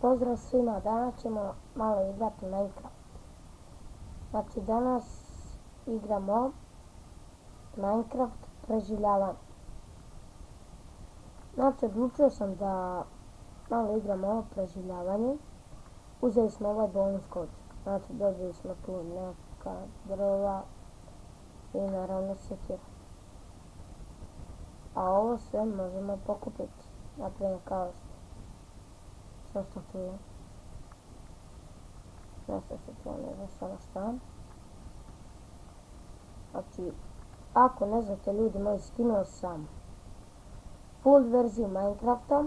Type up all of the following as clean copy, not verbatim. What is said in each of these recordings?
Pozdrav svima, danas ćemo malo igrati Minecraft. Znači danas igramo Minecraft preživljavanje. Znači odlučio sam da malo igramo ovo preživljavanje. Uzeli smo ovaj bonus kod. Znači dobili smo tu neka drva i naravno sjekira. A ovo sve možemo pokupiti. Naprimjer kao što tu je. Nešto se tu ne zna samo šta. Znači, ako ne znate ljudi moji, skinuo sam full verziju Minecrafta.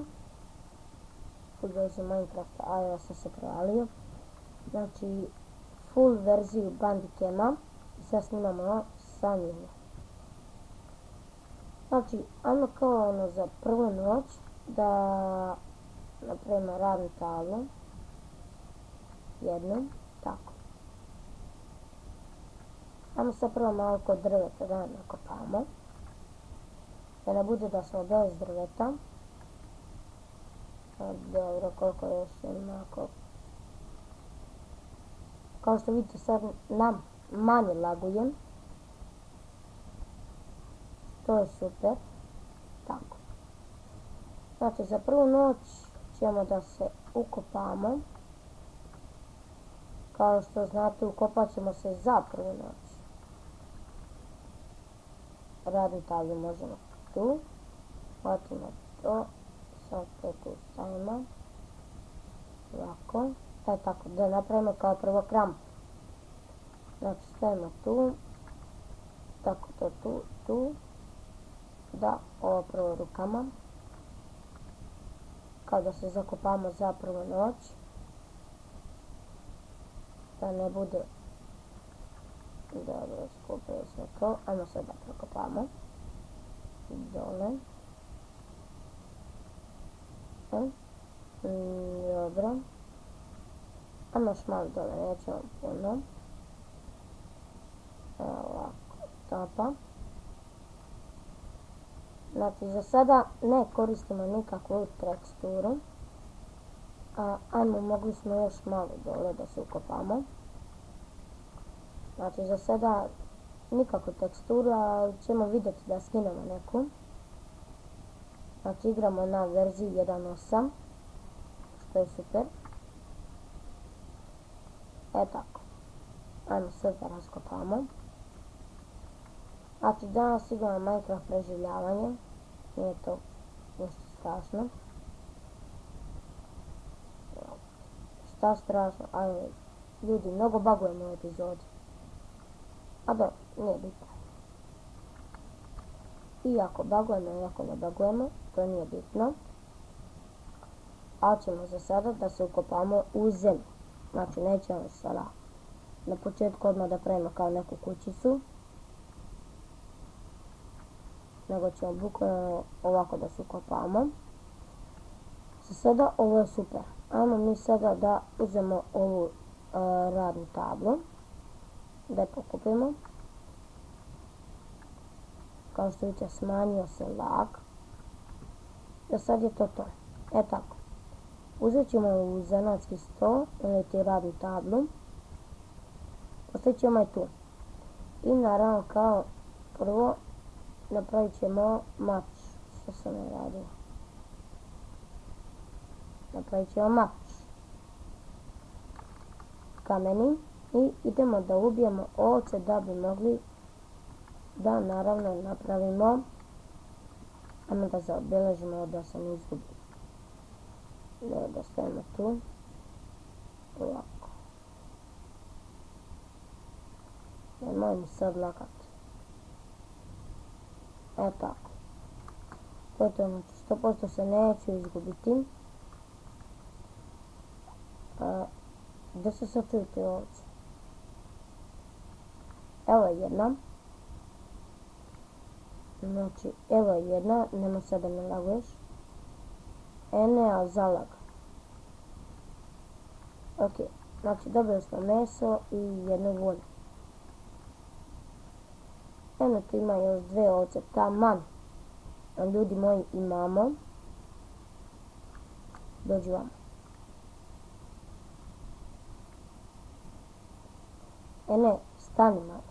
A ja sam se prevalio. Znači, full verziju Bandicama. I sad snimamo sa njim. Znači, ajmo kao ono za prvu noć da napravimo radnu tablu. Jednu, tako. Ajmo sad prvo malo kod drveta da nakopamo. Da ne bude da smo bez drveta. Dobro, koliko još ima. Kao što vidite sad nam manje lagujem. To je super. Tako. Znači za prvu noć ćemo da se ukopamo. Kao što znate, ukopat ćemo se za prvu noć. Radnu tablu možemo tu. Hvatimo to. Sad to tu stavimo. Ovako. Tako, da napravimo kao prvo krampu. Znači stavimo tu. Tako to tu. Da, ovo prvo rukama. Kao da se zakopamo za prvu noć. Da ne bude. Dobro, skupili smo to. Ajmo sad da prokopamo. Dole. Dobro. Ajmo još malo dole, nećemo puno. Evo ovako, tapa. Znači za sada ne koristimo nikakvu teksturu. Ajmo, mogli smo još malo dole da se ukopamo. Znači za sada nikakvu teksturu, ali ćemo vidjeti da skinemo neku. Znači igramo na verziji 1.8, što je super. Tako. Ajmo sve da raskopamo. Znači danas igramo Minecraft preživljavanje. Nije to ništa strašno. Šta strašno, ali ljudi, mnogo bagujemo u epizodi. A dobro, nije bitno. Iako bagujemo, iako ne bagujemo, to nije bitno. Ali ćemo za sada da se ukopamo u zemlju. Znači nećemo sada na početku odmah da pravimo kao neku kućicu. Nego ćemo bukvalno ovako da se ukopamo. Za sada ovo je super. Ajmo mi sada da uzmemo ovu radnu tablu. Da je pokupimo. Kao što vidite, smanjio se lag. Da sad je to. Tako. Uzet ćemo u zanatski sto ili ti radnu tablu. Postavit ćemo je tu. I naravno kao prvo napravit ćemo mač. Što sam ne radio? Napravit ćemo mač. Kameni. I idemo da ubijemo ovce da bi mogli da naravno napravimo. Ajmo da zaobilježimo da se ne izgubi. Da stavimo tu. Ovako. Nemoj mi sad lagati. Tako. To je to, znači 100% se neću izgubiti. Gdje se sad čujete ovdje? Evo je jedna. Znači, evo je jedna, nema sada me laguješ. Ne, ali zalaga. Ok, znači dobili smo meso i jednu volju. Eno tu ima još dve ovce, taman. Ljudi moji, imamo. Dođi vam. Ne, stani malo.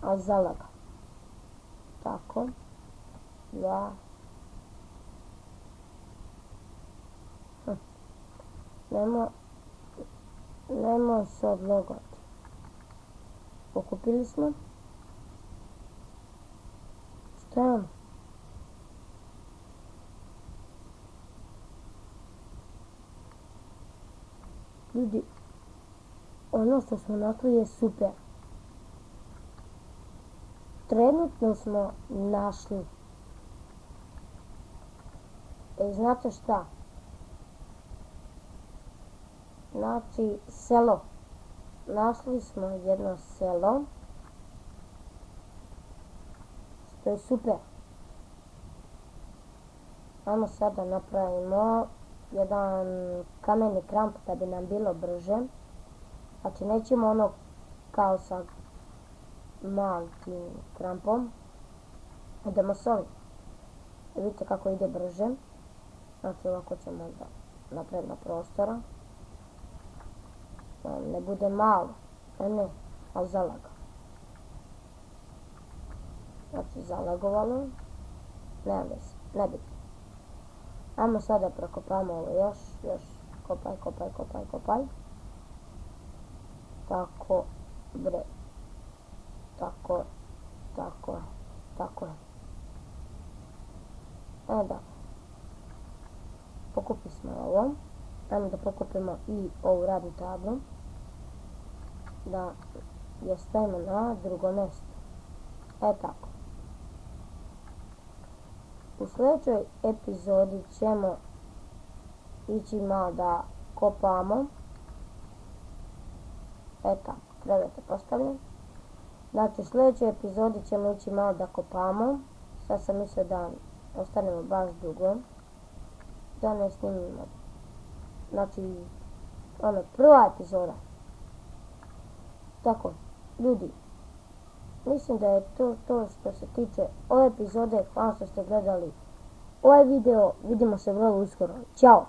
A zalaga. Tako. 2. Nemoj se odlogati. Pokupili smo. Šta je ono? Ljudi, ono što smo našli je super. Trenutno smo našli. Znate šta? Znači, selo. Našli smo jedno selo. Što je super. Ajmo sada napravimo jedan kameni kramp da bi nam bilo brže. Znači, nećemo ono kao sa malim krampom. Idemo s ovim. Vidite kako ide brže. Znači, ovako ćemo da napravimo prostora. Ne bude malo. Ne, ali zalaga. Znači, zalagovalo. Ne biti. Ajmo sada prokopamo ovo još. Kopaj. Tako, bre. Tako je. Da. Pokupili smo ovo. Ajmo da pokupimo i ovu radnu tablu. Da je stavimo na drugo mjesto. Tako. U sljedećoj epizodi ćemo ići malo da kopamo. Tako, krevet je postavljen. Znači, u sljedećoj epizodi ćemo ići malo da kopamo. Sad sam mislio da ostanemo baš dugo. Da ne snimimo. Znači, prva epizoda. Tako, ljudi. Mislim da je to što se tiče ove epizode. Hvala što ste gledali ovaj video. Vidimo se vrlo uskoro. Ćao!